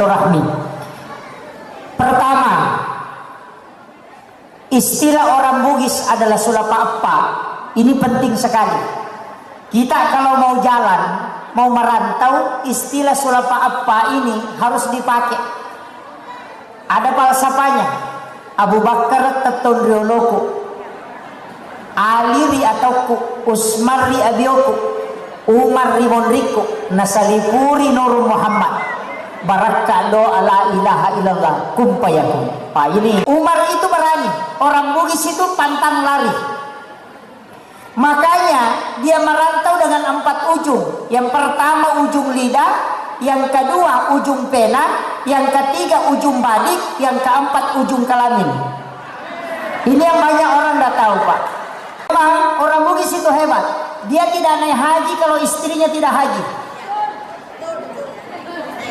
silaturahmi. Pertama, istilah orang Bugis adalah sulapa appa. Ini penting sekali. Kita kalau mau jalan, mau merantau, istilah sulapa appa ini harus dipakai. Ada falsafanya. Abu Bakar tetun rioloku, Ali ri atauku, Usmar ri abioku, Umar ri monriku, nasalipuri nur Muhammad, barakado ala ilaha illallah kumpayakum. Pak, ini Umar itu berani, orang Bugis itu pantang lari. Makanya dia merantau dengan 4 ujung. Yang pertama ujung lidah, yang kedua ujung pena, yang ketiga ujung badik, yang keempat ujung kelamin. Ini yang banyak orang tidak tahu, Pak. Memang orang Bugis itu hebat. Dia tidak naik haji kalau istrinya tidak haji.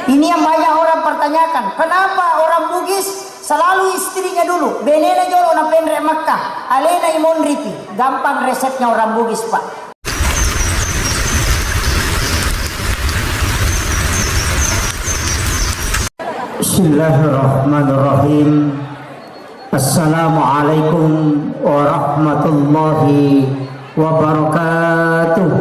Ini yang banyak orang pertanyakan. Kenapa orang Bugis selalu istrinya dulu? Benena jolo na penre Makkah, alena imon ripi. Gampang resepnya orang Bugis, Pak. Bismillahirrahmanirrahim. Assalamualaikum warahmatullahi wabarakatuh.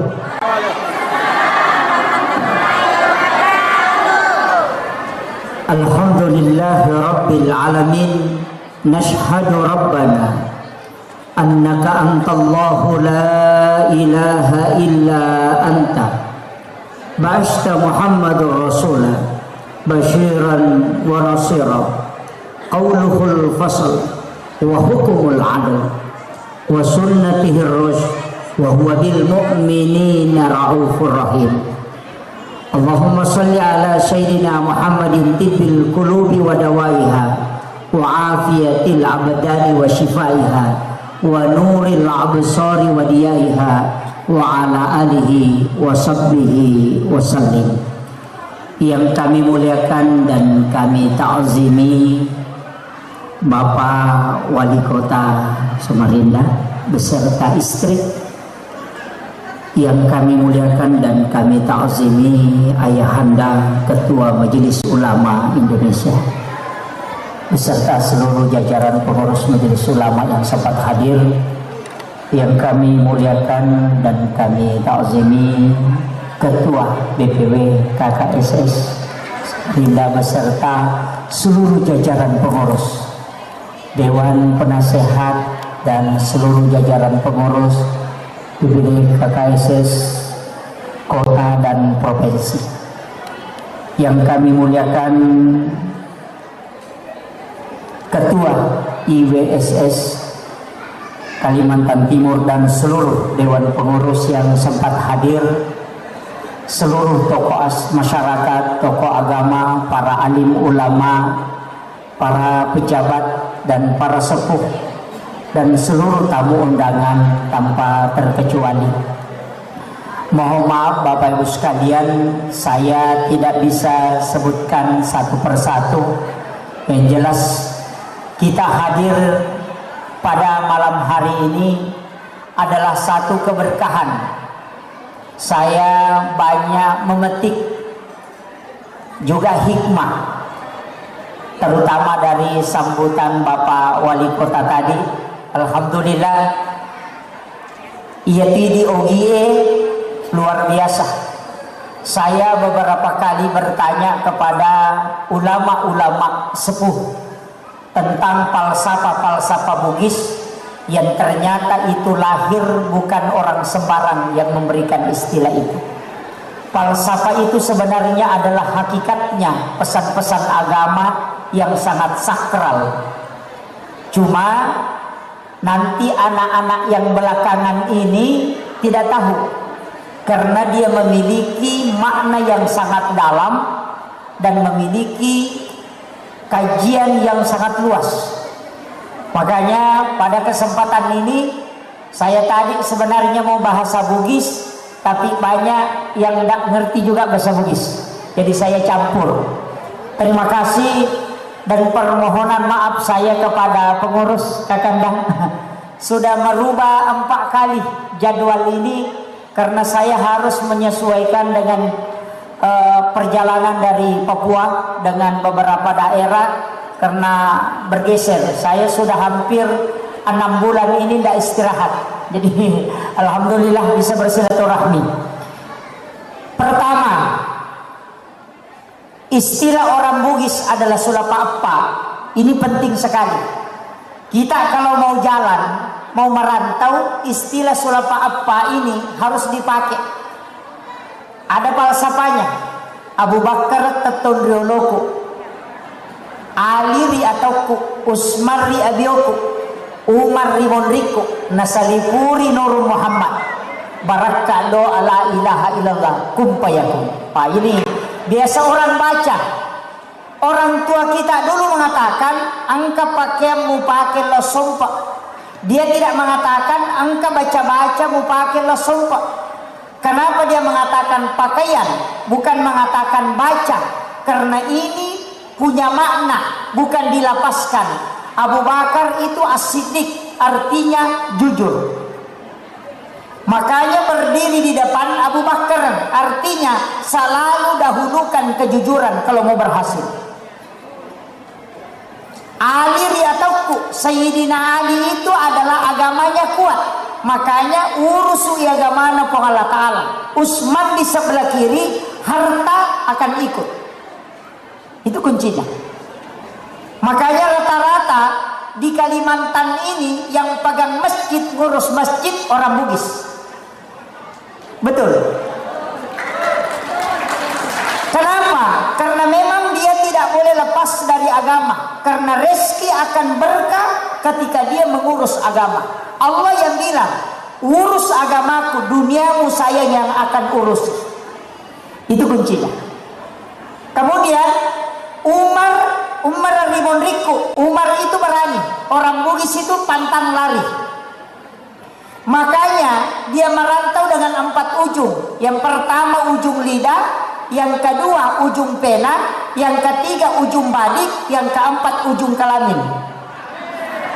Alhamdulillahi rabbil alamin. Nashhadu rabbana annaka antallahu la ilaha illa anta ba'asta Muhammadur rasulah basyiran wa nasira, qauluhul fasl wa hukumul adl wa sunnatihir rushd wa huwa bil mu'minina raufur rahim. Allahumma salli ala sayyidina Muhammadin tibbil qulubi wa dawaiha wa afiyatil abdani wa shifaiha wa nuril absari wa diyaiha wa ala alihi wa sahbihi wa sallim. Yang kami muliakan dan kami ta'zimi Bapak Wali Kota Samarinda beserta istri, yang kami muliakan dan kami ta'zimi Ayahanda Ketua Majelis Ulama Indonesia beserta seluruh jajaran pengurus Majelis Ulama yang sempat hadir, yang kami muliakan dan kami ta'zimi Ketua BPW KKSS Samarinda beserta seluruh jajaran pengurus, Dewan Penasehat dan seluruh jajaran pengurus BPW KKSS Kota dan Provinsi. Yang kami muliakan Ketua IWSS Kalimantan Timur dan seluruh Dewan Pengurus yang sempat hadir, seluruh tokoh masyarakat, tokoh agama, para alim ulama, para pejabat dan para sepuh, dan seluruh tamu undangan tanpa terkecuali. Mohon maaf Bapak Ibu sekalian, saya tidak bisa sebutkan satu persatu. Yang jelas kita hadir pada malam hari ini adalah satu keberkahan. Saya banyak memetik juga hikmah, terutama dari sambutan Bapak Wali Kota tadi. Alhamdulillah, ia tidi ogie luar biasa. Saya beberapa kali bertanya kepada ulama-ulama sepuh tentang falsafah-falsafah Bugis, yang ternyata itu lahir bukan orang sembarang yang memberikan istilah itu. Falsafah itu sebenarnya adalah hakikatnya pesan-pesan agama yang sangat sakral. Cuma nanti anak-anak yang belakangan ini tidak tahu, karena dia memiliki makna yang sangat dalam dan memiliki kajian yang sangat luas. Makanya pada kesempatan ini saya tadi sebenarnya mau bahasa Bugis, tapi banyak yang tidak ngerti juga bahasa Bugis, jadi saya campur. Terima kasih dan permohonan maaf saya kepada pengurus Kakandang sudah merubah 4 kali jadwal ini, karena saya harus menyesuaikan dengan perjalanan dari Papua dengan beberapa daerah karena bergeser. Saya sudah hampir 6 bulan ini tidak istirahat. Jadi alhamdulillah bisa bersilaturahmi. Pertama, istilah orang Bugis adalah sulapa appa. Ini penting sekali. Kita kalau mau jalan, mau merantau, istilah sulapa appa ini harus dipakai. Ada falsafanya. Abu Bakar tetondrioloku, Ali ri atauku, Usmar ri abioku, Umar ri monriku, nasalipuri nur Muhammad, baraka do ala ilaha illallah kumpayakum. Pak, ini biasa orang baca. Orang tua kita dulu mengatakan angka pakaianmu pakai lo sompa. Dia tidak mengatakan angka baca-baca mu pakai lo sompa. Kenapa dia mengatakan pakaian, bukan mengatakan baca? Karena ini punya makna, bukan dilapaskan. Abu Bakar itu as-siddiq, artinya jujur. Makanya berdiri di depan Abu Bakar, artinya selalu dahulukan kejujuran kalau mau berhasil. Ali riatauku, Sayyidina Ali itu adalah agamanya kuat. Makanya urusu agamana po Allah Ta'ala. Utsman di sebelah kiri, harta akan ikut. Itu kuncinya. Makanya rata-rata di Kalimantan ini yang pegang masjid, ngurus masjid orang Bugis. Betul. Kenapa? Karena memang dia tidak boleh lepas dari agama. Karena rezeki akan berkah ketika dia mengurus agama. Allah yang bilang, urus agamaku, duniamu saya yang akan urus. Itu kuncinya. Kemudian Umar Rimonriku, Umar itu berani. Orang Bugis itu pantang lari. Makanya dia merantau dengan 4 ujung. Yang pertama ujung lidah, yang kedua ujung pena, yang ketiga ujung badik, yang keempat ujung kelamin.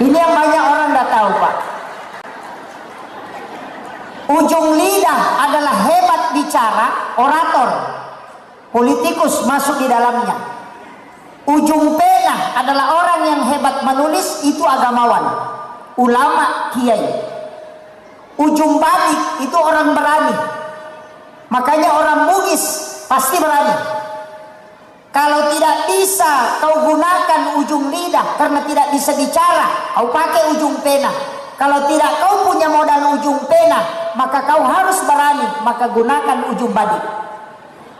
Ini yang banyak orang tidak tahu, Pak. Ujung lidah adalah hebat bicara, orator, politikus masuk di dalamnya. Ujung pena adalah orang yang hebat menulis, itu agamawan, ulama, kiai. Ujung badik itu orang berani. Makanya orang Bugis pasti berani. Kalau tidak bisa kau gunakan ujung lidah karena tidak bisa bicara, kau pakai ujung pena. Kalau tidak kau punya modal ujung pena, maka kau harus berani, maka gunakan ujung badik.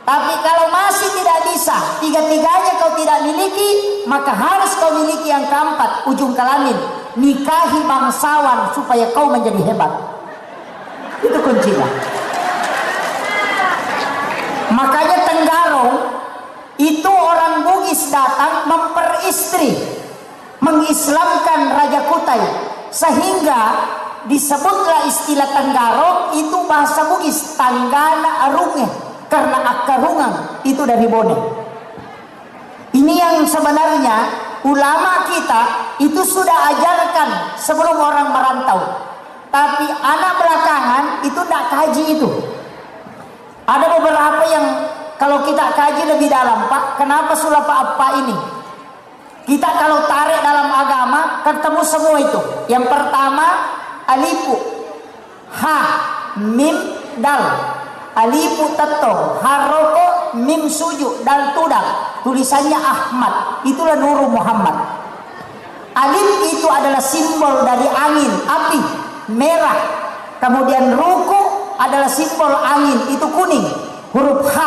Tapi kalau masih tidak bisa, tiga-tiganya kau tidak miliki, maka harus kau miliki yang keempat, ujung kelamin. Nikahi bangsawan supaya kau menjadi hebat. Itu kuncinya. Makanya Tenggarong itu orang Bugis datang memperistri, mengislamkan Raja Kutai, sehingga disebutlah istilah Tenggarong itu bahasa Bugis Tanggana Arunge, karena akarungan itu dari Bone. Ini yang sebenarnya ulama kita itu sudah ajarkan sebelum orang merantau, tapi anak belakangan itu tidak kaji itu. Ada beberapa yang kalau kita kaji lebih dalam, Pak, kenapa sulapa apa ini? Kita kalau tarik dalam agama ketemu semua itu. Yang pertama alifu, ha, mim, dal. Alifu teto, haroko, mim suju, dal tudang. Tulisannya Ahmad. Itulah Nurul Muhammad. Alif itu adalah simbol dari angin, api, merah. Kemudian ruku adalah simbol angin, itu kuning, huruf H.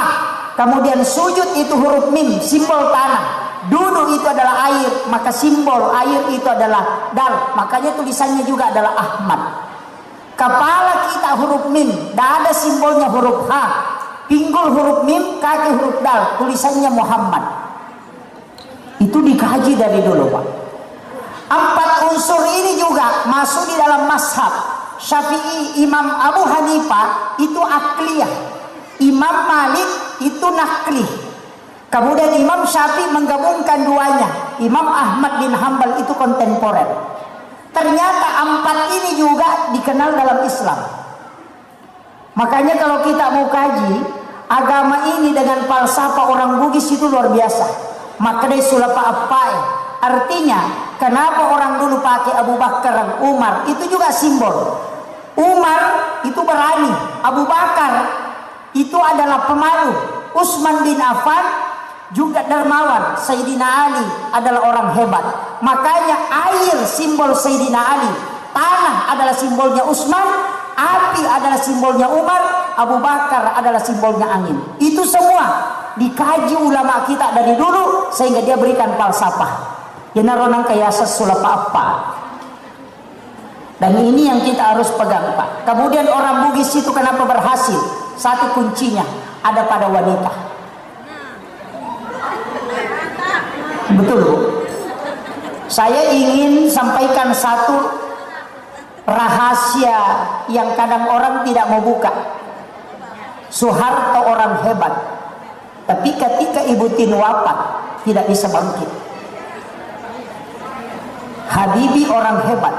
Kemudian sujud itu huruf mim, simbol tanah. Duduk itu adalah air, maka simbol air itu adalah dal. Makanya tulisannya juga adalah Ahmad. Kepala kita huruf mim, tidak ada simbolnya huruf H. Pinggul huruf mim, kaki huruf dal, tulisannya Muhammad. Itu dikaji dari dulu, Pak. 4 unsur ini juga masuk di dalam mazhab Syafi'i. Imam Abu Hanifah itu akliyah, Imam Malik itu nakli. Kemudian Imam Syafi'i menggabungkan duanya. Imam Ahmad bin Hambal itu kontemporer. Ternyata 4 ini juga dikenal dalam Islam. Makanya kalau kita mau kaji, agama ini dengan falsafah orang Bugis itu luar biasa. Maka dia sulapa apa? Artinya kenapa orang dulu pakai Abu Bakar dan Umar? Itu juga simbol. Umar itu berani, Abu Bakar itu adalah pemalu, Utsman bin Affan juga dermawan, Sayyidina Ali adalah orang hebat. Makanya air simbol Sayyidina Ali, tanah adalah simbolnya Utsman, api adalah simbolnya Umar, Abu Bakar adalah simbolnya angin. Itu semua dikaji ulama kita dari dulu sehingga dia berikan falsafah. Yenaronang kayasa sulapa apa. Dan ini yang kita harus pegang, Pak. Kemudian orang Bugis itu kenapa berhasil? Satu kuncinya ada pada wanita. Betul, Bu. Saya ingin sampaikan satu rahasia yang kadang orang tidak mau buka. Soeharto orang hebat, tapi ketika Ibu Tin wafat tidak bisa bangkit. Habibie orang hebat,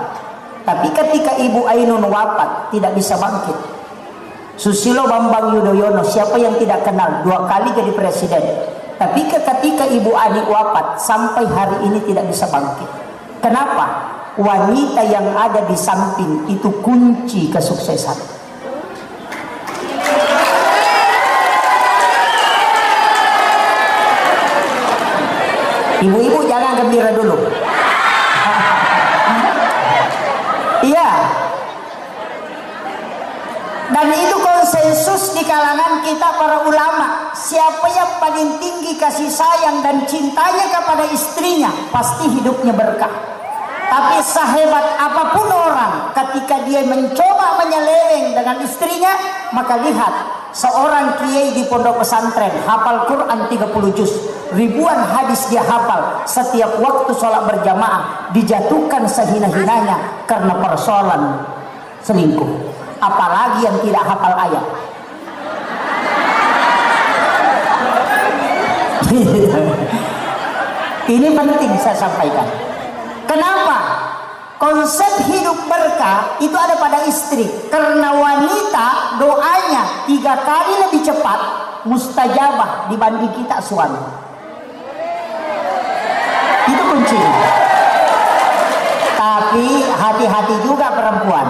tapi ketika Ibu Ainun wafat tidak bisa bangkit. Susilo Bambang Yudhoyono, siapa yang tidak kenal, 2 kali jadi presiden, tapi ketika Ibu Ani wafat sampai hari ini tidak bisa bangkit. Kenapa? Wanita yang ada di samping itu kunci kesuksesan. Ibu-ibu jangan gembira dulu. Iya. Dan itu konsensus di kalangan kita para ulama. Siapa yang paling tinggi kasih sayang dan cintanya kepada istrinya, pasti hidupnya berkah. Tapi sehebat apapun orang, ketika dia mencoba menyeleweng dengan istrinya, maka lihat, seorang kiai di pondok pesantren hafal Quran 30 juz, ribuan hadis dia hafal, setiap waktu sholat berjamaah dijatuhkan sehina-hinanya karena persoalan selingkuh. Apalagi yang tidak hafal ayat. Ini penting saya sampaikan. Kenapa? Konsep hidup berkah itu ada pada istri. Karena wanita doanya 3 kali lebih cepat mustajabah dibanding kita suami. Itu kuncinya. Tapi hati-hati juga perempuan.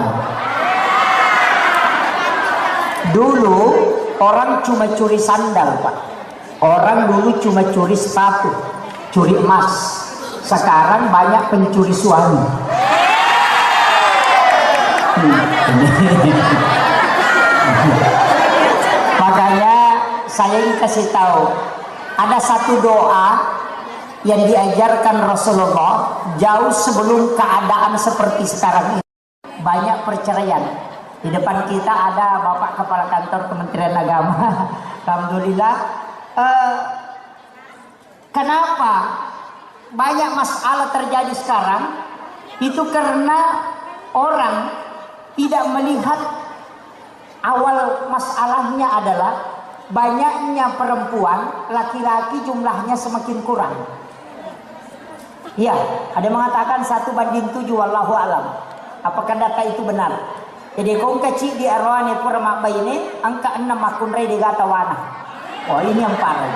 Dulu orang cuma curi sandal, Pak. Orang dulu cuma curi sepatu, curi emas. Sekarang banyak pencuri suami. Makanya saya ingin kasih tahu, ada satu doa yang diajarkan Rasulullah jauh sebelum keadaan seperti sekarang ini. Banyak perceraian. Di depan kita ada Bapak Kepala Kantor Kementerian Agama. Alhamdulillah. Kenapa banyak masalah terjadi sekarang? Itu karena orang tidak melihat awal masalahnya adalah banyaknya perempuan, laki-laki jumlahnya semakin kurang. Ya, ada mengatakan 1:7, wallahu alam. Apakah data itu benar? Jadi kau kecil di arwani purma ini angka 6 akun rei di gatawana. Oh, ini yang parah.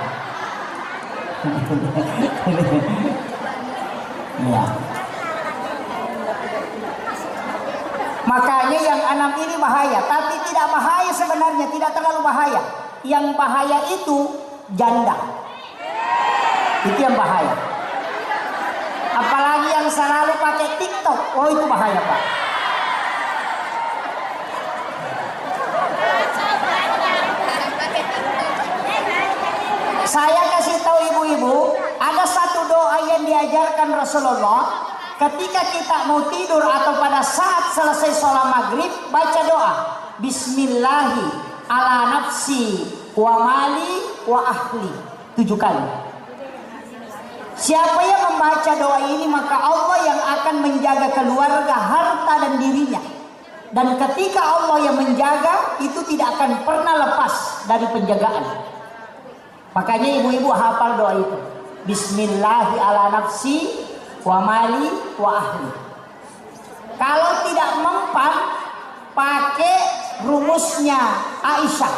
Ya. Makanya yang 6 ini bahaya, tapi tidak bahaya sebenarnya, tidak terlalu bahaya. Yang bahaya itu janda. Itu yang bahaya. Apalagi yang selalu pakai TikTok. Oh, itu bahaya, Pak. Saya kasih tahu ibu-ibu, ada satu doa yang diajarkan Rasulullah. Ketika kita mau tidur atau pada saat selesai sholat maghrib, baca doa. Bismillahi ala nafsi wa mali wa ahli. 7 kali. Siapa yang membaca doa ini, maka Allah yang akan menjaga keluarga, harta dan dirinya. Dan ketika Allah yang menjaga, itu tidak akan pernah lepas dari penjagaan. Makanya ibu-ibu hafal doa itu. Bismillahi ala nafsi wa mali wa ahli. Kalau tidak mempan, pakai rumusnya Aisyah.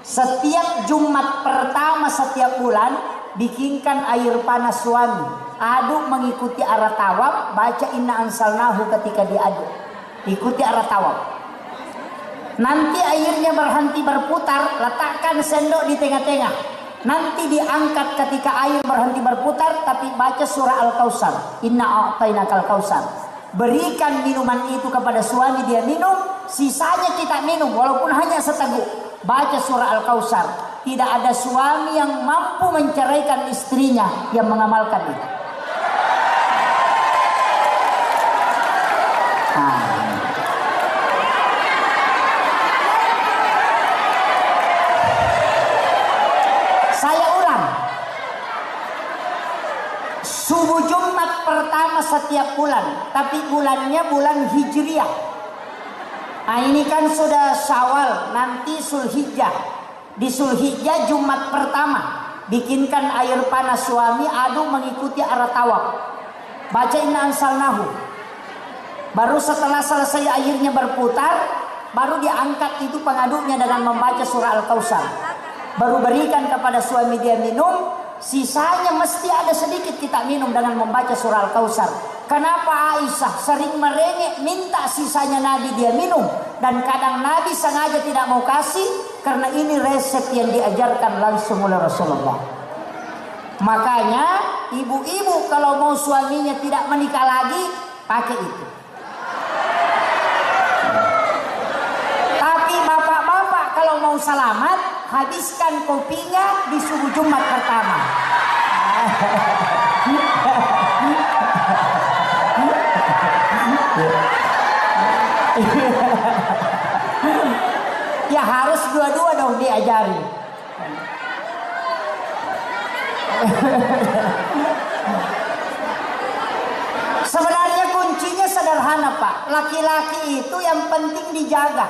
Setiap Jumat pertama setiap bulan bikinkan air panas suami, aduk mengikuti arah tawaf, baca inna ansalnahu ketika diaduk, ikuti arah tawaf. Nanti airnya berhenti berputar, letakkan sendok di tengah-tengah. Nanti diangkat ketika air berhenti berputar, tapi baca surah Al-Kautsar, inna a'tainakal kautsar. Berikan minuman itu kepada suami, dia minum, sisanya kita minum walaupun hanya seteguk. Baca surah Al-Kautsar. Tidak ada suami yang mampu menceraikan istrinya yang mengamalkan itu. Saya ulang. Subuh Jumat pertama setiap bulan, tapi bulannya bulan Hijriah. Nah, ini kan sudah Syawal, nanti Zulhijjah. Di Zulhijjah Jumat pertama bikinkan air panas suami, aduk mengikuti arah tawaf, baca inna ansalnahu. Baru setelah selesai airnya berputar, baru diangkat itu pengaduknya dengan membaca surah Al-Kautsar. Baru berikan kepada suami, dia minum, sisanya mesti ada sedikit kita minum dengan membaca surah Al-Kautsar. Kenapa Aisyah sering merengek minta sisanya Nabi dia minum, dan kadang Nabi sengaja tidak mau kasih karena ini resep yang diajarkan langsung oleh Rasulullah. Makanya ibu-ibu kalau mau suaminya tidak menikah lagi pakai itu. Tapi bapak-bapak kalau mau selamat habiskan kopinya di subuh Jumat pertama. Ya harus dua-dua dong diajari. Sebenarnya kuncinya sederhana Pak. Laki-laki itu yang penting dijaga.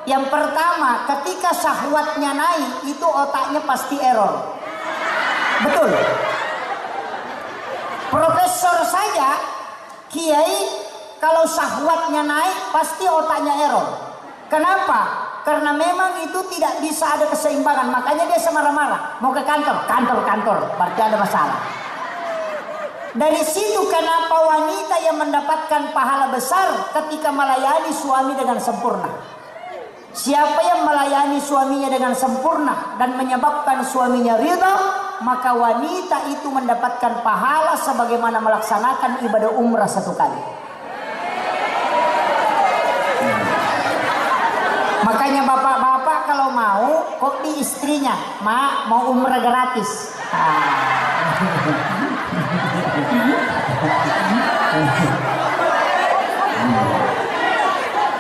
Yang pertama, ketika syahwatnya naik itu otaknya pasti error. Betul. Profesor saja, kiai, kalau syahwatnya naik pasti otaknya error. Kenapa? Karena memang itu tidak bisa ada keseimbangan. Makanya dia semarah-marah mau ke kantor, berarti ada masalah. Dari situ kenapa wanita yang mendapatkan pahala besar ketika melayani suami dengan sempurna. Siapa yang melayani suaminya dengan sempurna dan menyebabkan suaminya ridha, maka wanita itu mendapatkan pahala sebagaimana melaksanakan ibadah umrah satu kali. Makanya bapak-bapak kalau mau kopi istrinya, "Ma, mau umrah gratis."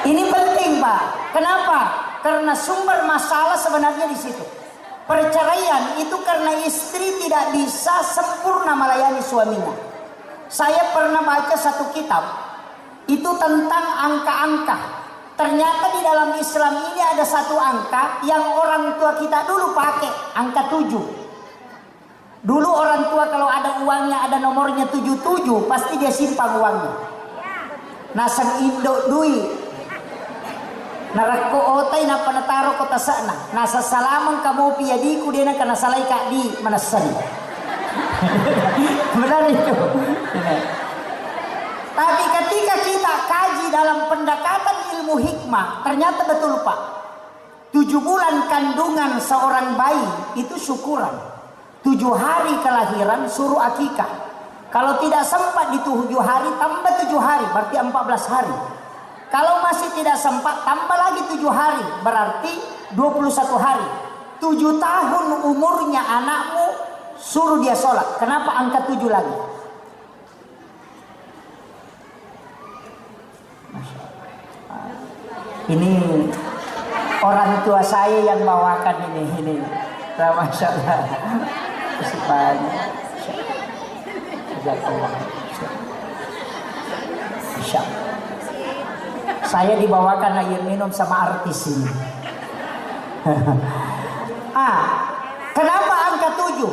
Ini penting Pak. Kenapa? Karena sumber masalah sebenarnya di situ. Perceraian itu karena istri tidak bisa sempurna melayani suaminya. Saya pernah baca satu kitab itu tentang angka-angka. Ternyata di dalam Islam ini ada satu angka yang orang tua kita dulu pakai, angka 7. Dulu orang tua kalau ada uangnya, ada nomornya 77, pasti dia simpan uangnya. Nasang indok duit. Narako otai na panataro ko tasana. Nasa salamang kamu piyadiku dia na kanasalay ka di manasani. Benar itu. Tapi ketika kita kaji dalam pendekatan ilmu hikmah, ternyata betul Pak. 7 bulan kandungan seorang bayi itu syukuran. 7 hari kelahiran suruh akikah. Kalau tidak sempat di 7 hari tambah 7 hari, berarti 14 hari. Kalau masih tidak sempat tambah lagi 7 hari, berarti 21 hari. 7 tahun umurnya anakmu suruh dia sholat. Kenapa angka 7 lagi? Ini orang tua saya yang bawakan ini. Masya Allah. Saya dibawakan air minum sama artis ini. Kenapa angka 7?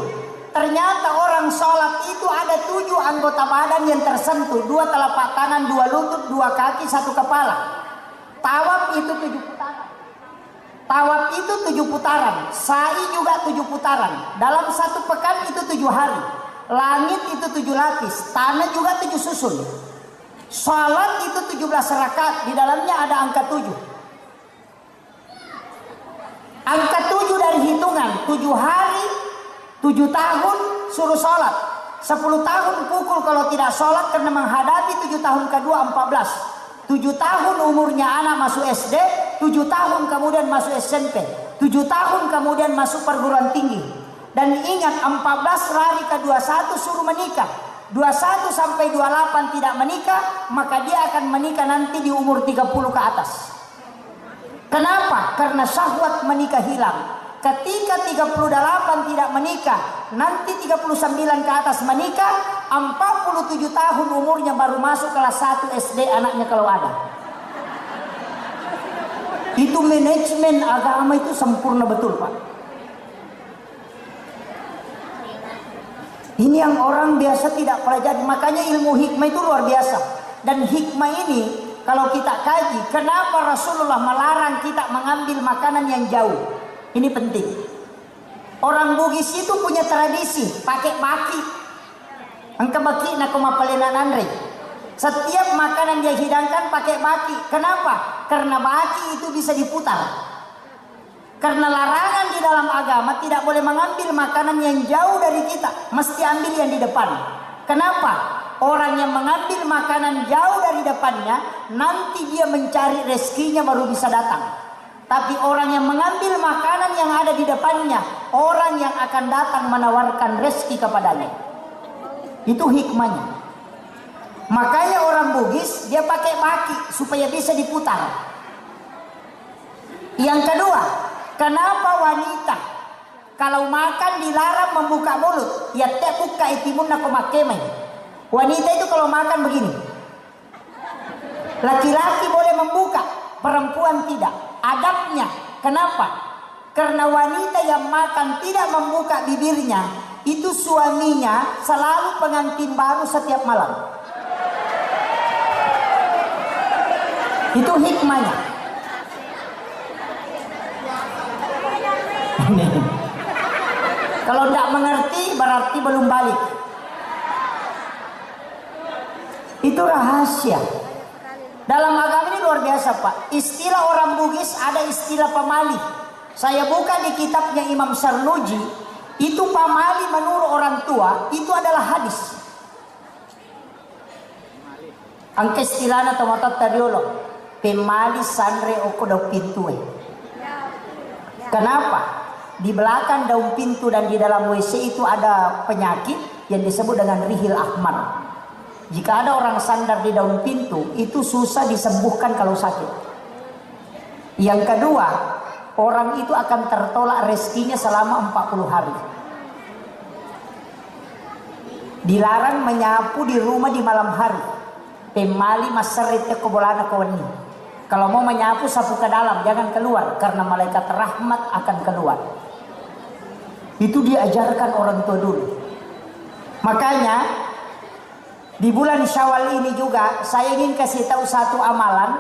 Ternyata orang sholat itu ada 7 anggota badan yang tersentuh. 2 telapak tangan, 2 lutut, 2 kaki, 1 kepala. Tawaf itu 7 putaran. Tawaf itu 7 putaran, sa'i juga 7 putaran. Dalam 1 pekan itu 7 hari. Langit itu 7 lapis, tanah juga 7 susun. Salat itu 17 rakaat, di dalamnya ada angka 7. Angka 7 dari hitungan 7 hari, 7 tahun suruh sholat. 10 tahun pukul kalau tidak sholat karena menghadapi 7 tahun kedua 14. 7 tahun umurnya anak masuk SD, 7 tahun kemudian masuk SMP, 7 tahun kemudian masuk perguruan tinggi. Dan ingat 14 lari ke 21 suruh menikah. 21 sampai 28 tidak menikah, maka dia akan menikah nanti di umur 30 ke atas. Kenapa? Karena syahwat menikah hilang. Ketika 38 tidak menikah, nanti 39 ke atas menikah, 47 tahun umurnya baru masuk kelas 1 SD anaknya kalau ada. Itu manajemen agama itu sempurna betul, Pak. Ini yang orang biasa tidak pelajari, makanya ilmu hikmah itu luar biasa. Dan hikmah ini kalau kita kaji, kenapa Rasulullah melarang kita mengambil makanan yang jauh? Ini penting. Orang Bugis itu punya tradisi pakai baki. Angka baki nak mapalenan andre. Setiap makanan dia hidangkan pakai baki. Kenapa? Karena baki itu bisa diputar. Karena larangan di dalam agama tidak boleh mengambil makanan yang jauh dari kita, mesti ambil yang di depan. Kenapa? Orang yang mengambil makanan jauh dari depannya, nanti dia mencari rezekinya baru bisa datang. Tapi orang yang mengambil makanan yang ada di depannya, orang yang akan datang menawarkan rezeki kepadanya. Itu hikmahnya. Makanya orang Bugis dia pakai baki supaya bisa diputar. Yang kedua, kenapa wanita kalau makan dilarang membuka mulut? Ya teh buka itimun nak makemai. Wanita itu kalau makan begini. Laki-laki boleh membuka, perempuan tidak. Adabnya, kenapa? Karena wanita yang makan tidak membuka bibirnya, itu suaminya selalu pengantin baru setiap malam. Itu hikmahnya. Kalau tidak mengerti berarti belum balik. Itu rahasia. Dalam agama ini luar biasa, Pak. Istilah orang Bugis ada istilah pamali. Saya buka di kitabnya Imam Sarnuji. Itu pamali menurut orang tua itu adalah hadis. Angke istilahnya tomatot tadiolo. Pemali sanre oko daun pintu. Kenapa? Di belakang daun pintu dan di dalam WC itu ada penyakit yang disebut dengan rihil ahmar. Jika ada orang sandar di daun pintu, itu susah disembuhkan kalau sakit. Yang kedua, orang itu akan tertolak rezekinya selama 40 hari. Dilarang menyapu di rumah di malam hari. Pemali maserite kebolana kawani. Kalau mau menyapu, sapu ke dalam, jangan keluar. Karena malaikat rahmat akan keluar. Itu diajarkan orang tua dulu. Makanya di bulan Syawal ini juga saya ingin kasih tahu satu amalan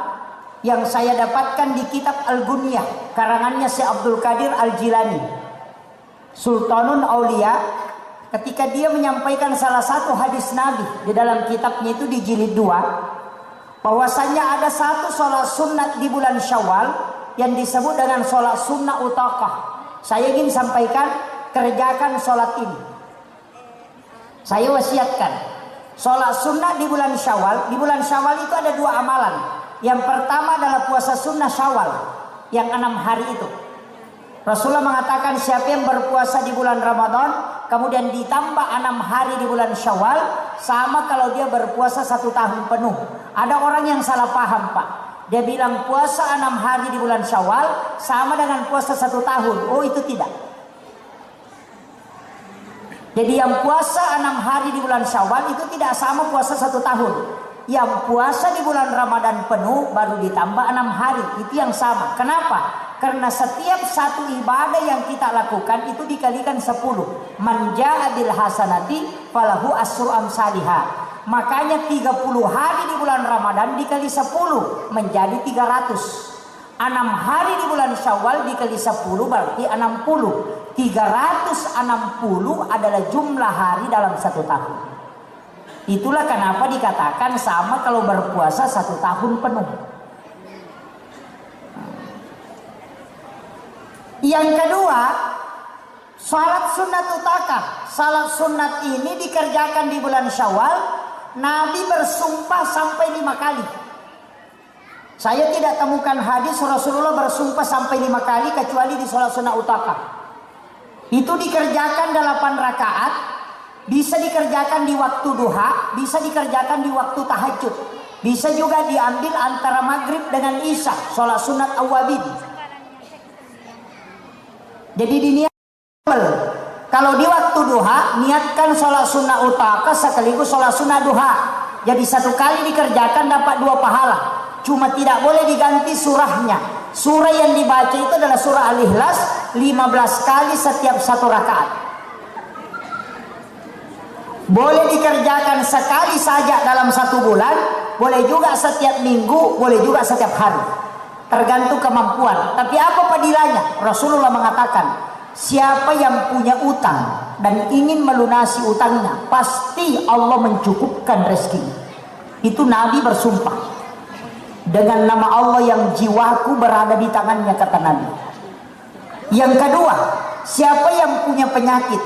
yang saya dapatkan di kitab Al-Gunyah karangannya Syekh Abdul Qadir Al-Jilani, Sultanul Aulia. Ketika dia menyampaikan salah satu hadis Nabi di dalam kitabnya itu di jilid 2, bahwasanya ada satu sholat sunat di bulan Syawal yang disebut dengan sholat sunnah utaqah. Saya ingin sampaikan, kerjakan sholat ini. Saya wasiatkan sholat sunnah di bulan Syawal. Di bulan Syawal itu ada 2 amalan. Yang pertama adalah puasa sunnah Syawal yang 6 hari itu. Rasulullah mengatakan siapa yang berpuasa di bulan Ramadan kemudian ditambah 6 hari di bulan Syawal, sama kalau dia berpuasa 1 tahun penuh. Ada orang yang salah paham, Pak. Dia bilang puasa 6 hari di bulan Syawal sama dengan puasa 1 tahun. Oh, itu tidak. Jadi yang puasa 6 hari di bulan Syawal itu tidak sama puasa 1 tahun. Yang puasa di bulan Ramadan penuh baru ditambah 6 hari. Itu yang sama. Kenapa? Karena setiap satu ibadah yang kita lakukan itu dikalikan 10. Man jaa bil hasanati falahu asyru amsalihha. Makanya 30 hari di bulan Ramadan dikali 10 menjadi 300. 6 hari di bulan Syawal dikali 10 berarti 60. 360 adalah jumlah hari dalam 1 tahun. Itulah kenapa dikatakan sama kalau berpuasa 1 tahun penuh. Yang kedua, salat sunat utakah. Salat sunat ini dikerjakan di bulan Syawal. Nabi bersumpah sampai 5 kali. Saya tidak temukan hadis Rasulullah bersumpah sampai 5 kali kecuali di salat sunat utakah. Itu dikerjakan 8 rakaat. Bisa dikerjakan di waktu duha, bisa dikerjakan di waktu tahajud. Bisa juga diambil antara maghrib dengan isya, salat sunat awabin. Jadi diniatkan. Kalau di waktu duha, niatkan sholat sunnah utaka sekaligus sholat sunnah duha. Jadi 1 kali dikerjakan dapat 2 pahala. Cuma tidak boleh diganti surahnya. Surah yang dibaca itu adalah surah Al-Ikhlas 15 kali setiap 1 rakaat. Boleh dikerjakan sekali saja dalam 1 bulan. Boleh juga setiap minggu, boleh juga setiap hari. Tergantung kemampuan. Tapi apa padilanya? Rasulullah mengatakan, siapa yang punya utang dan ingin melunasi utangnya, pasti Allah mencukupkan rezeki. Itu Nabi bersumpah dengan nama Allah yang jiwaku berada di tangannya, kata Nabi. Yang kedua, siapa yang punya penyakit,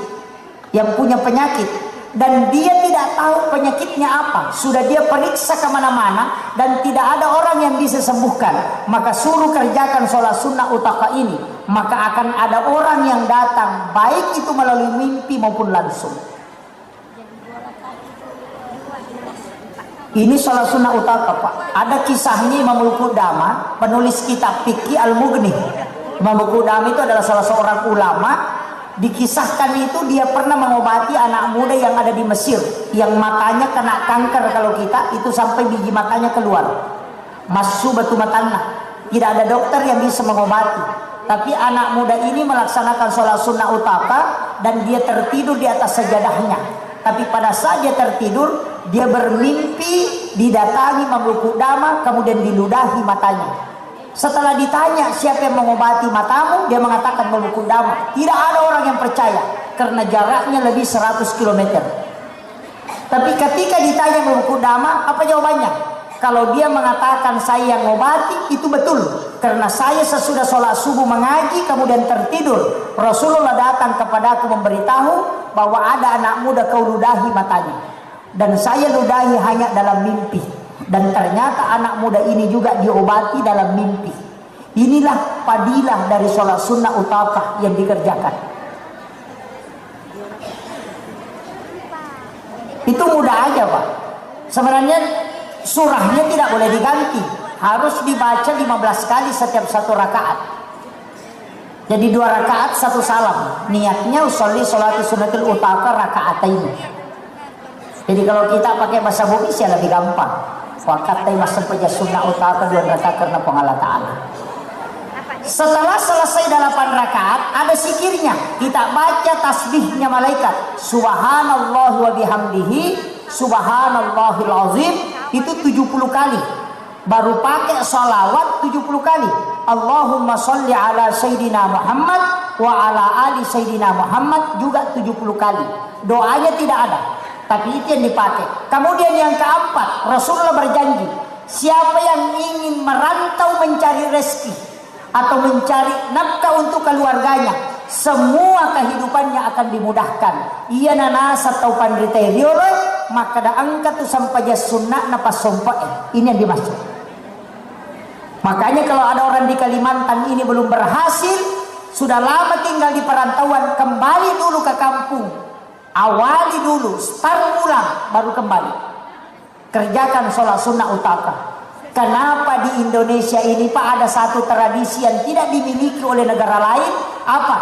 dan dia tidak tahu penyakitnya apa, sudah dia periksa kemana-mana dan tidak ada orang yang bisa sembuhkan, maka suruh kerjakan sholat sunnah utaka ini, maka akan ada orang yang datang, baik itu melalui mimpi maupun langsung. Ini sholat sunnah utaka, Pak. Ada kisahnya Imam Al-Qudama, penulis kitab Fikih Al-Mughni. Imam Al-Qudama itu adalah salah seorang ulama. Dikisahkan itu dia pernah mengobati anak muda yang ada di Mesir, yang matanya kena kanker. Kalau kita itu sampai biji matanya keluar, masuk batu matanya, tidak ada dokter yang bisa mengobati. Tapi anak muda ini melaksanakan sholat sunnah utaka dan dia tertidur di atas sajadahnya. Tapi pada saat dia tertidur, dia bermimpi didatangi Imam Qudamah, kemudian diludahi matanya. Setelah ditanya siapa yang mengobati matamu, dia mengatakan Imam Qudamah. Tidak ada orang yang percaya karena jaraknya lebih 100 km. Tapi ketika ditanya Imam Qudamah, apa jawabannya? Kalau dia mengatakan saya yang mengobati, itu betul. Karena saya sesudah sholat subuh mengaji kemudian tertidur, Rasulullah datang kepadaku memberitahu bahwa ada anak muda kau ludahi matanya, dan saya ludahi hanya dalam mimpi. Dan ternyata anak muda ini juga diobati dalam mimpi. Inilah fadilah dari sholat sunnah utaka yang dikerjakan. Itu mudah aja, Pak. Sebenarnya surahnya tidak boleh diganti, harus dibaca 15 kali setiap 1 rakaat. Jadi 2 rakaat 1 salam. Niatnya usolli sholati sunnatul utaka rakaatain. Jadi kalau kita pakai bahasa Bugis ya lebih gampang. Wakatai masa peja sunnah utaka 2 rakaat karena pengalah ta'ala. Setelah selesai 8 rakaat, ada zikirnya. Kita baca tasbihnya malaikat. Subhanallah wa bihamdihi, subhanallahil azim. Itu 70 kali. Baru pakai salawat 70 kali. Allahumma sholli ala Sayyidina Muhammad wa ala ali Sayyidina Muhammad juga 70 kali. Doanya tidak ada, tapi itu yang dipakai. Kemudian yang keempat, Rasulullah berjanji, siapa yang ingin merantau mencari rezeki atau mencari nafkah untuk keluarganya, semua kehidupannya akan dimudahkan. Ia nanas atau pandriteliolo, maka da angkat tu sampai sunnah napas sompa. Ini yang dimaksud. Makanya kalau ada orang di Kalimantan ini belum berhasil, sudah lama tinggal di perantauan, kembali dulu ke kampung. Awali dulu, start ulang, baru kembali. Kerjakan sholat sunnah utaka. Kenapa di Indonesia ini, Pak, ada satu tradisi yang tidak dimiliki oleh negara lain? Apa?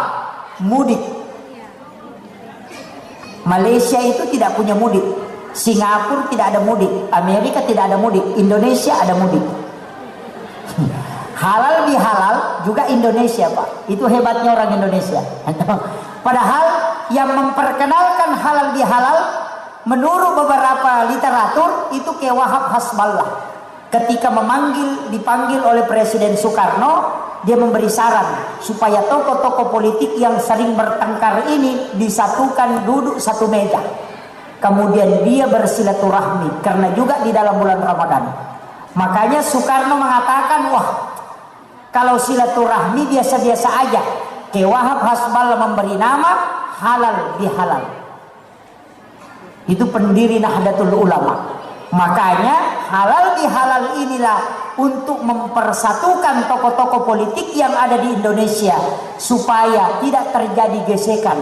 Mudik. Malaysia itu tidak punya mudik. Singapura tidak ada mudik. Amerika tidak ada mudik. Indonesia ada mudik. Halal bihalal juga Indonesia, Pak. Itu hebatnya orang Indonesia. Padahal yang memperkenalkan halal bihalal menurut beberapa literatur itu ke Wahab Hasballah. ketika dipanggil oleh Presiden Soekarno, dia memberi saran supaya tokoh-tokoh politik yang sering bertengkar ini disatukan duduk satu meja. Kemudian dia bersilaturahmi karena juga di dalam bulan Ramadan. Makanya Soekarno mengatakan, wah, kalau silaturahmi biasa-biasa aja. Ki Wahab Hasballa memberi nama halal bihalal. Itu pendiri Nahdlatul Ulama. Makanya halal bihalal inilah untuk mempersatukan tokoh-tokoh politik yang ada di Indonesia supaya tidak terjadi gesekan.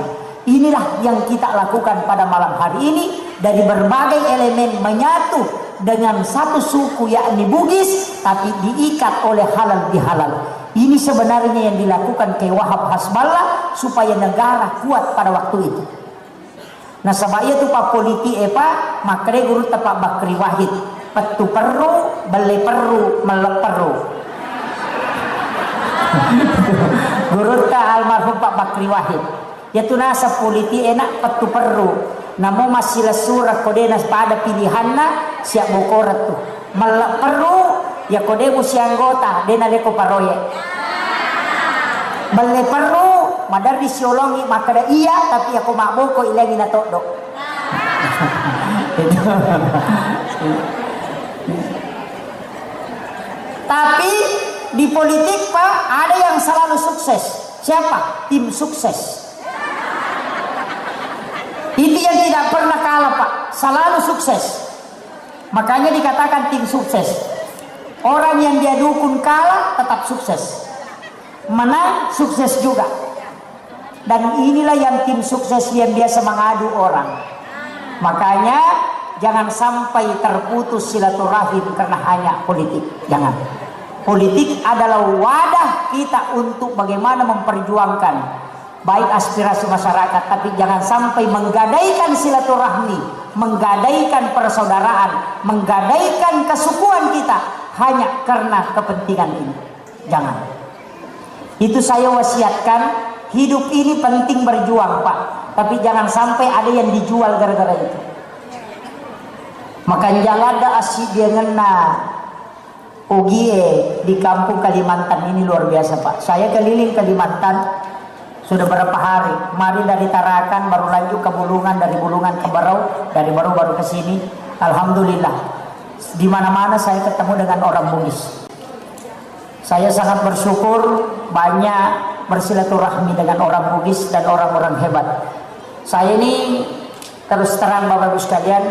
Inilah yang kita lakukan pada malam hari ini, dari berbagai elemen menyatu dengan satu suku yakni Bugis, tapi diikat oleh halal bihalal. Ini sebenarnya yang dilakukan Ki Wahab Hasballa supaya negara kuat pada waktu itu. Nah sebab itu Pak Politi Pak makre guru tepak Bakri Wahid petu perlu beli perlu melek perlu. Guru ta almarhum Pak Bakri Wahid yaitu nasa politi enak petu perlu namo masih surah kodenas pada pilihanna siap bokorat tuh melek perlu ya kode musi anggota dena leko paroye beli perlu madar disiolongi maka ada iya tapi aku maboko ilangi na todo. Tapi di politik Pak ada yang selalu sukses. Siapa? Tim sukses. Itu yang tidak pernah kalah Pak, selalu sukses. Makanya dikatakan tim sukses. Orang yang dia dukung kalah tetap sukses, menang sukses juga. Dan inilah yang tim sukses yang biasa mengadu orang. Makanya jangan sampai terputus silaturahim karena hanya politik. Jangan. Politik adalah wadah kita untuk bagaimana memperjuangkan baik aspirasi masyarakat, tapi jangan sampai menggadaikan silaturahmi, menggadaikan persaudaraan, menggadaikan kesukuan kita hanya karena kepentingan ini. Jangan. Itu saya wasiatkan. Hidup ini penting berjuang Pak, tapi jangan sampai ada yang dijual gara-gara itu. Makanya jalada asyik dia ngena ogie di kampung Kalimantan ini luar biasa Pak. Saya keliling Kalimantan sudah berapa hari. Kemarin dari Tarakan baru lanjut ke Bulungan, dari Bulungan ke Barau, dari Barau baru ke sini. Alhamdulillah. Di mana-mana saya ketemu dengan orang Bugis. Saya sangat bersyukur banyak bersilaturahmi dengan orang Bugis dan orang-orang hebat. Saya ini terus terang Bapak Ibu sekalian,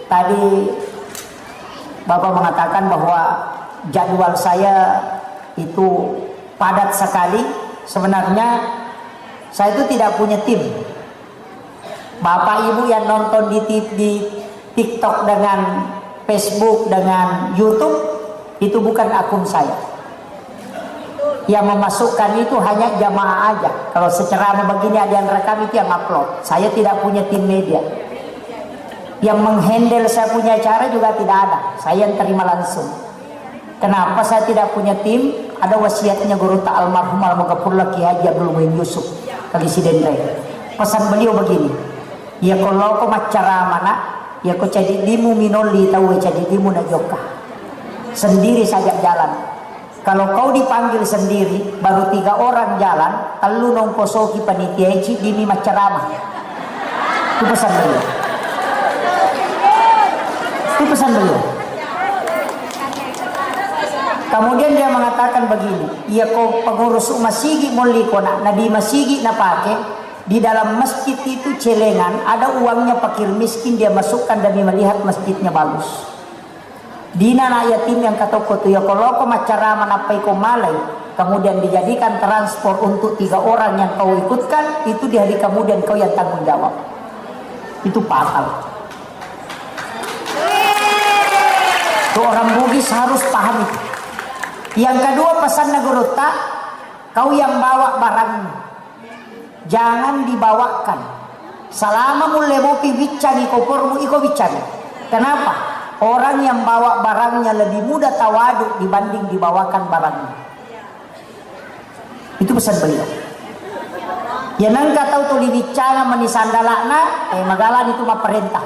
tadi Bapak mengatakan bahwa jadwal saya itu padat sekali. Sebenarnya saya itu tidak punya tim. Bapak Ibu yang nonton di TikTok dengan Facebook dengan YouTube itu bukan akun saya. Yang memasukkan itu hanya jamaah aja. Kalau secara begini ada yang rekam itu yang upload. Saya tidak punya tim media. Yang menghandle saya punya acara juga tidak ada. Saya yang terima langsung. Kenapa saya tidak punya tim? Ada wasiatnya guru ta almarhum al-Mughafurullah Ki Haji Abdul Muhyin Yusuf kali Sidendre. Pesan beliau begini. Ya kalau kau macara mana, ya kau jadi dimu minoli tahu jadi dimu na joka. Sendiri saja jalan. Kalau kau dipanggil sendiri, baru 3 orang jalan, telu nong kosoki panitia eci dini macaramah. Itu pesan beliau. Itu pesan beliau. Kemudian dia mengatakan begini, iya kau pengurus masjid molli kona, nah di masjid na pakai di dalam masjid itu celengan, ada uangnya fakir miskin dia masukkan demi melihat masjidnya bagus. Dina na yatim yang kata kotu ya kalau kau macara manapai kau malai, kemudian dijadikan transport untuk 3 orang yang kau ikutkan, itu di hari kemudian kau yang tanggung jawab. Itu fatal. Itu orang Bugis harus paham itu. Yang kedua pesan Nagurutta, kau yang bawa barangmu jangan dibawakan. Selama mulai mopi bicani kopormu iko bicani. Kenapa? Orang yang bawa barangnya lebih mudah tawaduk dibanding dibawakan barangnya. Itu pesan beliau. Ya nangka tahu tuli bicara menisandalakna, magalan itu mah perintah.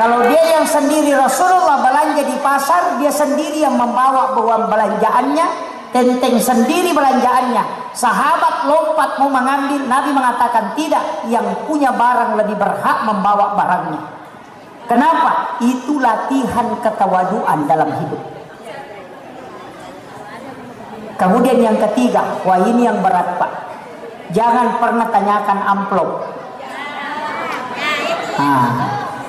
Kalau dia dia yang sendiri Rasulullah belanja di pasar, dia sendiri yang membawa uang belanjaannya, tenteng sendiri belanjaannya. Sahabat lompat mau mengambil, Nabi mengatakan tidak, yang punya barang lebih berhak membawa barangnya. Kenapa? Itu latihan ketawaduan dalam hidup. Kemudian yang ketiga, wah ini yang berat Pak, jangan pernah tanyakan amplop.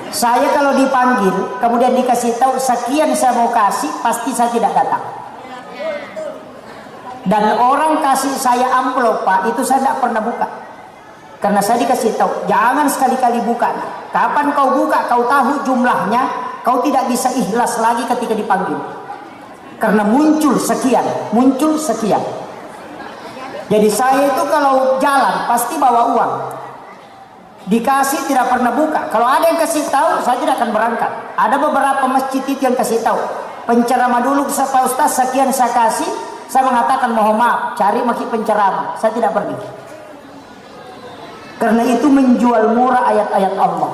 Saya kalau dipanggil kemudian dikasih tahu sekian saya mau kasih, pasti saya tidak datang. Dan orang kasih saya amplop Pak, itu saya tidak pernah buka, karena saya dikasih tahu jangan sekali-kali buka. Kapan kau buka, kau tahu jumlahnya, kau tidak bisa ikhlas lagi ketika dipanggil, karena muncul sekian, muncul sekian. Jadi saya itu kalau jalan pasti bawa uang. Dikasih tidak pernah buka. Kalau ada yang kasih tahu, saya tidak akan berangkat. Ada beberapa masjid itu yang kasih tahu, penceramah dulu Pak Ustaz sekian saya kasih, saya mengatakan mohon maaf, cari maki penceramah, saya tidak pergi. Karena itu menjual murah ayat-ayat Allah.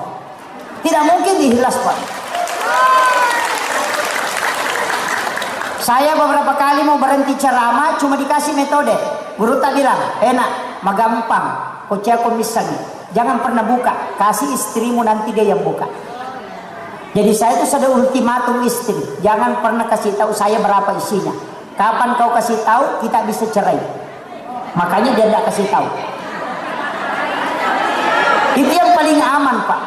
Tidak mungkin dihilas Pak. Saya beberapa kali mau berhenti ceramah, cuma dikasih metode. Guru tak bilang, enak, magampang, koceko misalnya. Jangan pernah buka, kasih istrimu nanti dia yang buka. Jadi saya itu sudah ultimatum istri, jangan pernah kasih tahu saya berapa isinya. Kapan kau kasih tahu, kita bisa cerai. Makanya dia tidak kasih tahu. Itu yang paling aman Pak.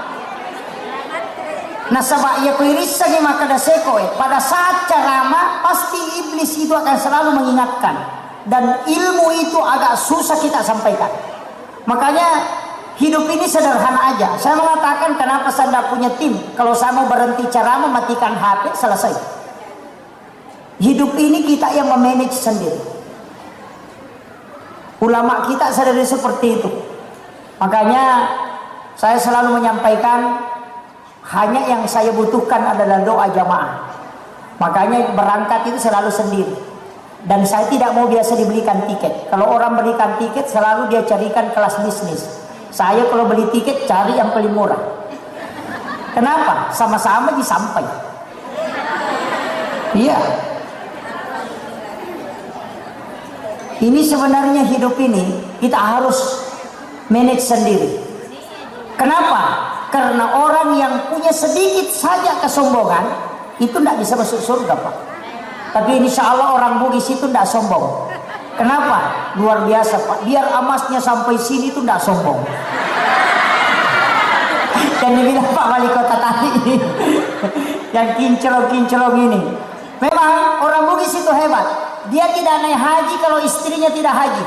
Nah sabak ya kuirisa ni maka daseko. Pada saat ceramah pasti iblis itu akan selalu mengingatkan, dan ilmu itu agak susah kita sampaikan. Makanya hidup ini sederhana aja. Saya mengatakan kenapa saya tidak punya tim. Kalau saya mau berhenti ceramah, matikan HP, selesai. Hidup ini kita yang memanage sendiri. Ulama kita sadari seperti itu. Makanya saya selalu menyampaikan, hanya yang saya butuhkan adalah doa jamaah. Makanya berangkat itu selalu sendiri. Dan saya tidak mau biasa dibelikan tiket. Kalau orang berikan tiket, selalu dia carikan kelas bisnis. Saya kalau beli tiket cari yang paling murah. Kenapa? Sama-sama disampai. Iya. Ini sebenarnya hidup ini kita harus manage sendiri. Kenapa? Karena orang yang punya sedikit saja kesombongan itu tidak bisa masuk surga Pak. Tapi insya Allah orang Bugis itu tidak sombong. Kenapa? Luar biasa Pak. Biar amasnya sampai sini itu tidak sombong. Dan dibilang Pak Wali Kota tadi yang kinclong-kinclong ini, memang orang Bugis itu hebat. Dia tidak naik haji kalau istrinya tidak haji.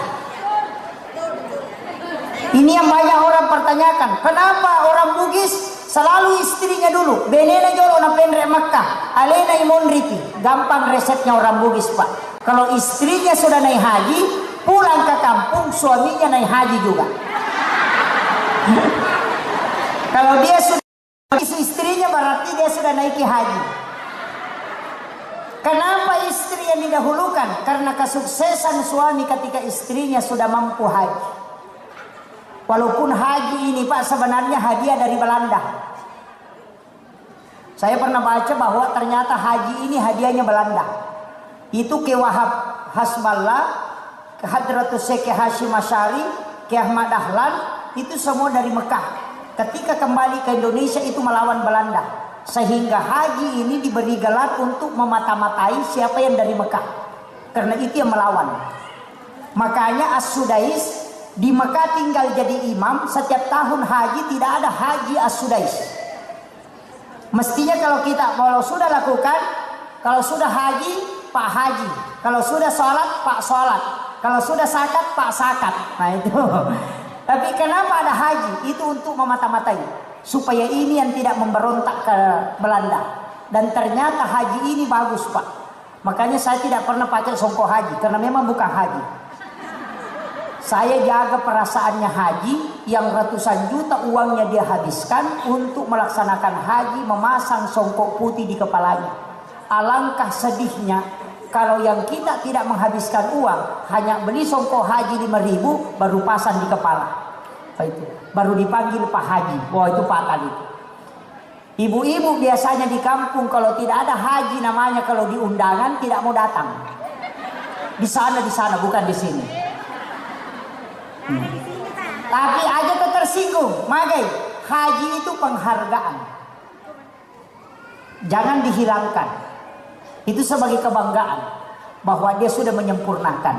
Ini yang banyak orang pertanyakan, kenapa orang Bugis selalu istrinya dulu? Benena jolo na penrek Makkah, alena imon riti. Gampang resepnya orang Bugis Pak. Kalau istrinya sudah naik haji, pulang ke kampung suaminya naik haji juga. Kalau dia sudah istrinya berarti dia sudah naiki haji. Kenapa istri yang didahulukan? Karena kesuksesan suami ketika istrinya sudah mampu haji. Walaupun haji ini Pak sebenarnya hadiah dari Belanda. Saya pernah baca bahwa ternyata haji ini hadiahnya Belanda. Itu ke Wahab Hasballah, ke Hadratus Syekh Hashim Asy'ari, ke Ahmad Dahlan, itu semua dari Mekah. Ketika kembali ke Indonesia itu melawan Belanda, sehingga haji ini diberi gelar untuk memata-matai siapa yang dari Mekah, karena itu yang melawan. Makanya As-Sudais di Mekah tinggal jadi imam. Setiap tahun haji tidak ada haji As-Sudais. Mestinya kalau sudah lakukan, kalau sudah haji Pak Haji, kalau sudah sholat Pak sholat, kalau sudah zakat Pak zakat. Nah itu. Tapi kenapa ada haji? Itu untuk memata-matai, supaya ini yang tidak memberontak ke Belanda. Dan ternyata haji ini bagus Pak. Makanya saya tidak pernah pakai songkok haji, karena memang bukan haji. Saya jaga perasaannya haji yang ratusan juta uangnya dia habiskan untuk melaksanakan haji, memasang songkok putih di kepalanya. Alangkah sedihnya kalau yang kita tidak menghabiskan uang, hanya beli songkok haji 5.000 baru pasang di kepala. Itu baru dipanggil Pak Haji. Wah itu fatal itu. Ibu-ibu biasanya di kampung kalau tidak ada haji namanya, kalau di undangan tidak mau datang. Di sana bukan di sini. Tapi aja tuh tersinggung. Magai, haji itu penghargaan. Jangan dihilangkan. Itu sebagai kebanggaan bahwa dia sudah menyempurnakan.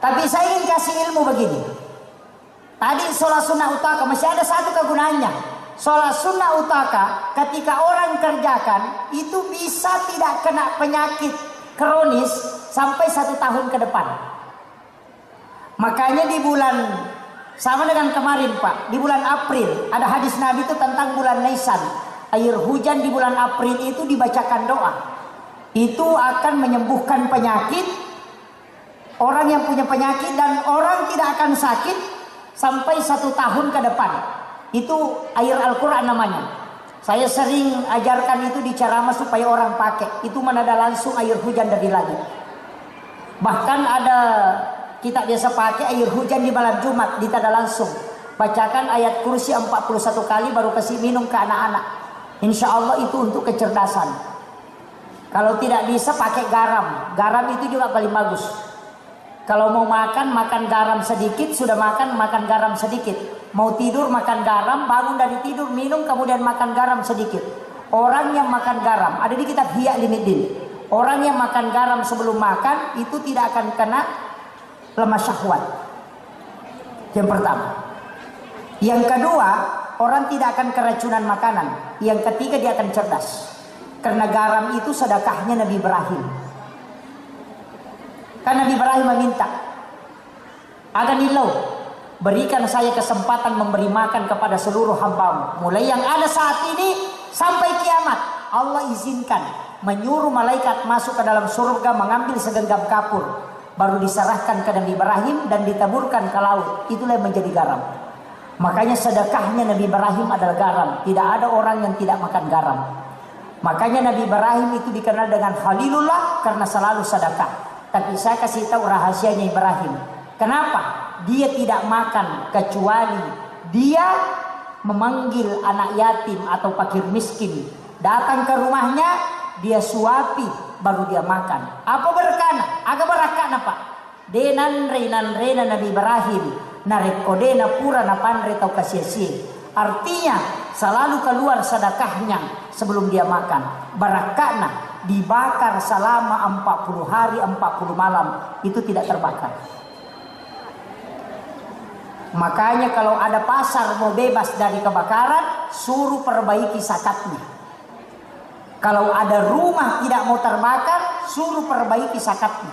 Tapi saya ingin kasih ilmu begini. Tadi sholat sunnah utaka masih ada satu kegunaannya. Sholat sunnah utaka ketika orang kerjakan itu bisa tidak kena penyakit kronis sampai 1 tahun ke depan. Makanya di bulan sama dengan kemarin Pak, di bulan April ada hadis Nabi itu tentang bulan Nisan. Air hujan di bulan April itu dibacakan doa. Itu akan menyembuhkan penyakit. Orang yang punya penyakit dan orang tidak akan sakit sampai 1 tahun ke depan. Itu air Al-Quran namanya. Saya sering ajarkan itu di ceramah supaya orang pakai. Itu menada langsung air hujan dari langit. Bahkan ada kita biasa pakai air hujan di malam Jumat, ditada langsung. Bacakan ayat kursi 41 kali baru kasih minum ke anak-anak. Insya Allah itu untuk kecerdasan. Kalau tidak bisa pakai garam. Garam itu juga paling bagus. Kalau mau makan garam sedikit, sudah makan garam sedikit. Mau tidur makan garam, bangun dari tidur minum, kemudian makan garam sedikit. Orang yang makan garam, ada di kitab Hiya Limiddin. Orang yang makan garam sebelum makan itu tidak akan kena lemah syahwat. Yang pertama. Yang kedua, orang tidak akan keracunan makanan. Yang ketiga, dia akan cerdas. Karena garam itu sedekahnya Nabi Ibrahim. Karena Nabi Ibrahim meminta, "Aganilau, berikan saya kesempatan memberi makan kepada seluruh hambamu. Mulai yang ada saat ini sampai kiamat." Allah izinkan menyuruh malaikat masuk ke dalam surga mengambil segenggam kapur. Baru diserahkan ke Nabi Ibrahim dan ditaburkan ke laut. Itulah yang menjadi garam. Makanya sedekahnya Nabi Ibrahim adalah garam. Tidak ada orang yang tidak makan garam. Makanya Nabi Ibrahim itu dikenal dengan Khalilullah karena selalu sedekah. Tapi saya kasih tahu rahasianya Ibrahim. Kenapa? Dia tidak makan kecuali dia memanggil anak yatim atau fakir miskin. Datang ke rumahnya, dia suapi, baru dia makan. Apa berkana? Agak berakana Pak. Denan rena Nabi Ibrahim. Narekodena pura napanre tau kasih. Artinya selalu keluar sedekahnya sebelum dia makan. Barakana. Dibakar selama 40 hari 40 malam itu tidak terbakar. Makanya kalau ada pasar mau bebas dari kebakaran, suruh perbaiki zakatnya. Kalau ada rumah tidak mau terbakar, suruh perbaiki zakatnya.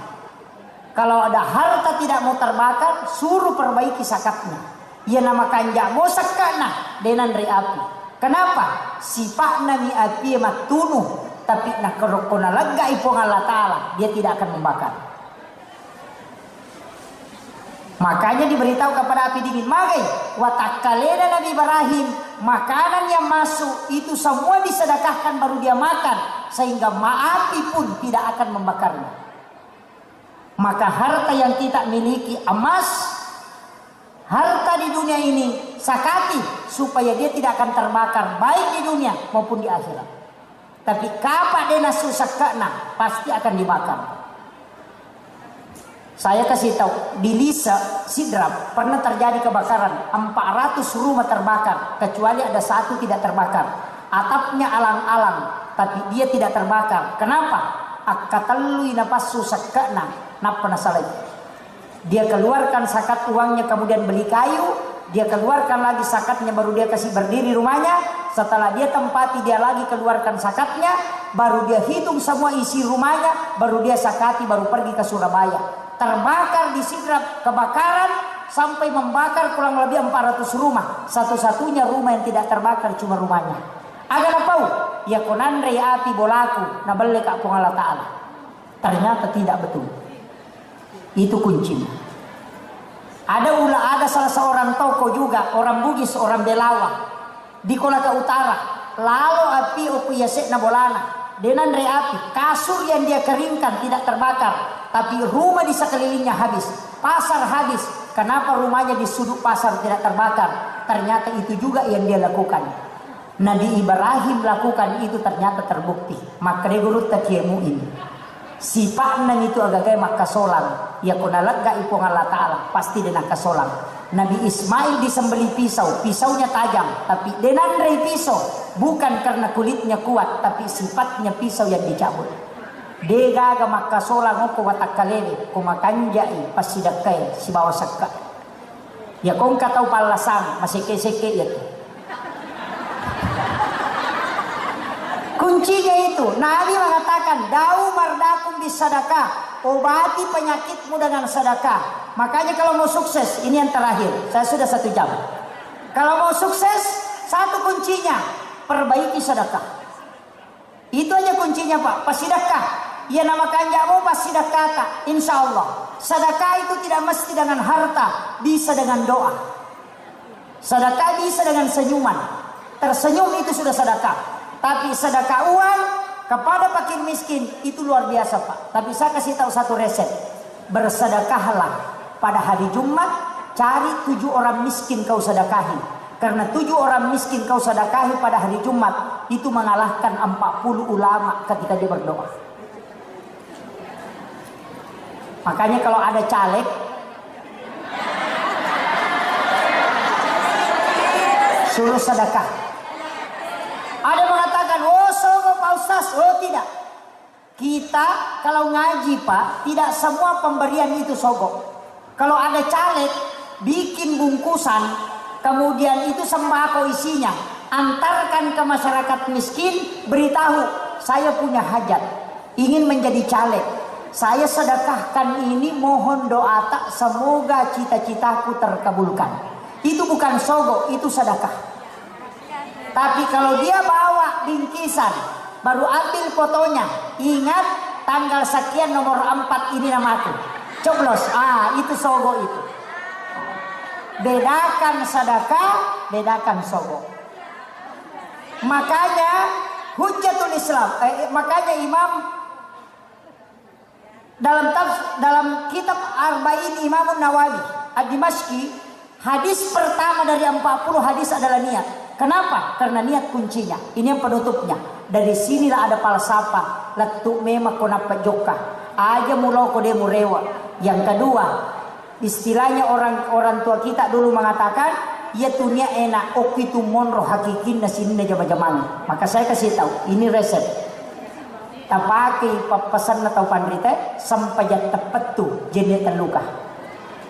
Kalau ada harta tidak mau terbakar, suruh perbaiki zakatnya. Ia namakan jamo sakana denan api. Kenapa? Sifatnya mi api matunuh. Tapi nak kerokona lega ipong Allah Ta'ala, dia tidak akan membakar. Makanya diberitahu kepada api dingin, magai watakalena Nabi Ibrahim, makanan yang masuk itu semua disedekahkan baru dia makan, sehingga api pun tidak akan membakarnya. Maka harta yang kita miliki, emas, harta di dunia ini, sakati supaya dia tidak akan terbakar baik di dunia maupun di akhirat. Tapi kapan dia susah kena, pasti akan dibakar. Saya kasih tahu, di Lisa Sidrap pernah terjadi kebakaran, 400 rumah terbakar, kecuali ada 1 tidak terbakar. Atapnya alang-alang, tapi dia tidak terbakar. Kenapa? Akatalui napas susah kena, napa nasalai. Dia keluarkan zakat uangnya, kemudian beli kayu. Dia keluarkan lagi zakatnya, baru dia kasih berdiri rumahnya. Setelah dia tempati, dia lagi keluarkan zakatnya. Baru dia hitung semua isi rumahnya. Baru dia zakati, baru pergi ke Surabaya. Terbakar di Sidrap, kebakaran. Sampai membakar kurang lebih 400 rumah. Satu-satunya rumah yang tidak terbakar cuma rumahnya. Agak napau, ya konandre api bolaku. Nabale kapung Allah Ta'ala. Ternyata tidak betul. Itu kuncinya. Ada salah seorang toko juga, orang Bugis, orang Belawa di Kolaka Utara. Lalu api opiyasek na bolana, denan re api, kasur yang dia keringkan tidak terbakar, tapi rumah di sekelilingnya habis, pasar habis. Kenapa rumahnya di sudut pasar tidak terbakar? Ternyata itu juga yang dia lakukan. Nabi Ibrahim lakukan itu ternyata terbukti. Maka dia gurut takiemu ini. Sifatnya itu agak maka solang. Ya kunalat gak ipong Allah Ta'ala. Pasti dia nak kasolang. Nabi Ismail disembeli pisau. Pisaunya tajam. Tapi denandre pisau. Bukan karena kulitnya kuat. Tapi sifatnya pisau yang dicabut. Dia gaga maka solang ko watak kalele. Kumakanjai pasidakai si bawa sakka. Ya kong katau palasang. Masike-sike ya. Kuncinya itu, Nabi mengatakan, dau mardakum bisadakah, obati penyakitmu dengan sedekah. Makanya kalau mau sukses, ini yang terakhir, saya sudah 1 jam. Kalau mau sukses, satu kuncinya, perbaiki sedekah. Itu aja kuncinya Pak, pasidakah. Ya namakan jamu pasidakah tak, insya Allah. Sedekah itu tidak mesti dengan harta, bisa dengan doa. Sedekah bisa dengan senyuman. Tersenyum itu sudah sedekah. Tapi sedekah uang kepada fakir miskin itu luar biasa Pak. Tapi saya kasih tahu satu resep. Bersedekahlah pada hari Jumat, cari 7 orang miskin kau sedekahi. Karena 7 orang miskin kau sedekahi pada hari Jumat itu mengalahkan 40 ulama ketika dia berdoa. Makanya kalau ada caleg suruh sedekah. Ada mengatakan, oh sogo Pak Ustaz, oh tidak. Kita kalau ngaji Pak, tidak semua pemberian itu sogo. Kalau ada caleg, bikin bungkusan, kemudian itu sembako isinya. Antarkan ke masyarakat miskin, beritahu, saya punya hajat, ingin menjadi caleg. Saya sedekahkan ini, mohon doa tak, semoga cita-citaku terkabulkan. Itu bukan sogo, itu sedekah. Tapi kalau dia bawa bingkisan, baru ambil fotonya, ingat tanggal sekian nomor 4 ini namaku, coblos, itu sogo itu. Bedakan sedekah, bedakan sogo. Makanya Hujjatul Islam, makanya Imam dalam kitab Arba'in Imam Nawawi Ad-Dimashqi, hadis pertama dari 40 hadis adalah niat. Kenapa? Karena niat kuncinya. Ini yang penutupnya. Dari sinilah ada falsafah. Letuk memang konapa joka. Aja mulau kode murewa. Yang kedua, istilahnya orang tua kita dulu mengatakan, ya dunia enak, okitu monro hakikin nasini na jama-jamang. Maka saya kasih tahu, ini resep. Tapaki pesan atau pandrite sampai jat tepat tuh jenetan luka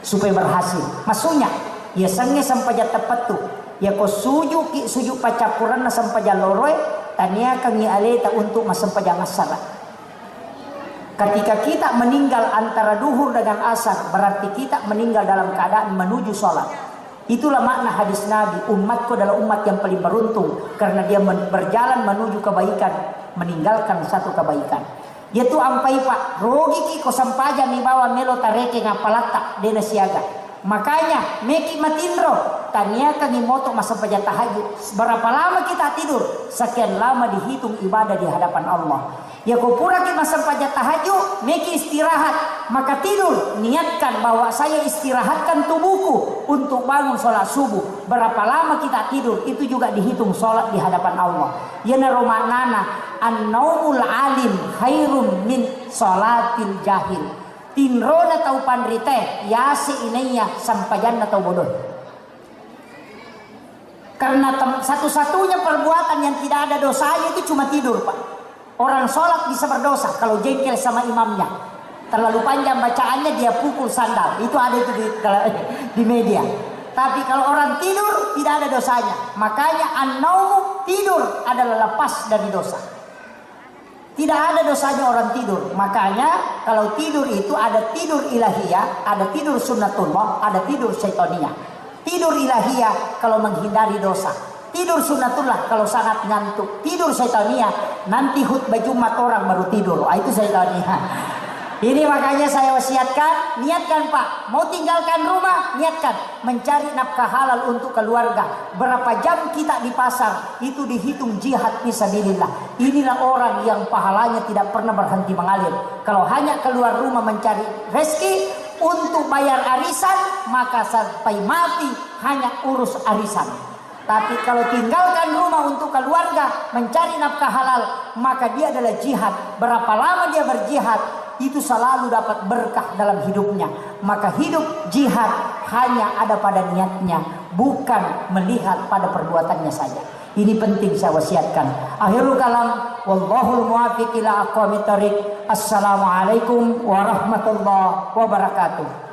supaya berhasil. Maksudnya, ya sange sampai jat tepat tuh. Ya ko suju pacapuran na sampajan loroy tania kang aleta untuk masampajan asar. Ketika kita meninggal antara duhur dengan asar, berarti kita meninggal dalam keadaan menuju sholat. Itulah makna hadis Nabi, umatku adalah umat yang paling beruntung karena dia berjalan menuju kebaikan, meninggalkan satu kebaikan. Yaitu ampai Pak, rogi ki ko sampajan ni bawa melo tareke ngapalatak dena siaga. Makanya meki matindro tania kami moto masa pajak tahajud. Berapa lama kita tidur? Sekian lama dihitung ibadah di hadapan Allah. Ya kau pura kita masa pajak tahajud, meki istirahat. Maka tidur, niatkan bahwa saya istirahatkan tubuhku untuk bangun sholat subuh. Berapa lama kita tidur, itu juga dihitung sholat di hadapan Allah. Ya naromanana an-naumul alim khairum min sholatil jahil. Tinrona tau pandrite, yasi inenya sampajan atau bodoh. Karena satu-satunya perbuatan yang tidak ada dosanya itu cuma tidur Pak. Orang sholat bisa berdosa kalau jengkel sama imamnya. Terlalu panjang bacaannya dia pukul sandal. Itu ada itu di media. Tapi kalau orang tidur tidak ada dosanya. Makanya an-naum tidur adalah lepas dari dosa. Tidak ada dosanya orang tidur. Makanya kalau tidur itu ada tidur ilahiyah, ada tidur sunnatullah, ada tidur syaitania. Tidur ilahiyah kalau menghindari dosa. Tidur sunnatullah kalau sangat ngantuk. Tidur syaitania nanti khutbah Jumat orang baru tidur. Itu syaitania. Ini makanya saya wasiatkan, niatkan Pak, mau tinggalkan rumah, niatkan mencari nafkah halal untuk keluarga. Berapa jam kita di pasar, itu dihitung jihad fisabilillah. Inilah orang yang pahalanya tidak pernah berhenti mengalir. Kalau hanya keluar rumah mencari rezeki untuk bayar arisan, maka sampai mati hanya urus arisan. Tapi kalau tinggalkan rumah untuk untuk keluarga, mencari nafkah halal, maka dia adalah jihad. Berapa lama dia berjihad, itu selalu dapat berkah dalam hidupnya. Maka hidup jihad hanya ada pada niatnya, bukan melihat pada perbuatannya saja. Ini penting saya wasiatkan. Akhirul kalam, wallahul muwaffiq ila aqwamit thoriq. Assalamualaikum warahmatullahi wabarakatuh.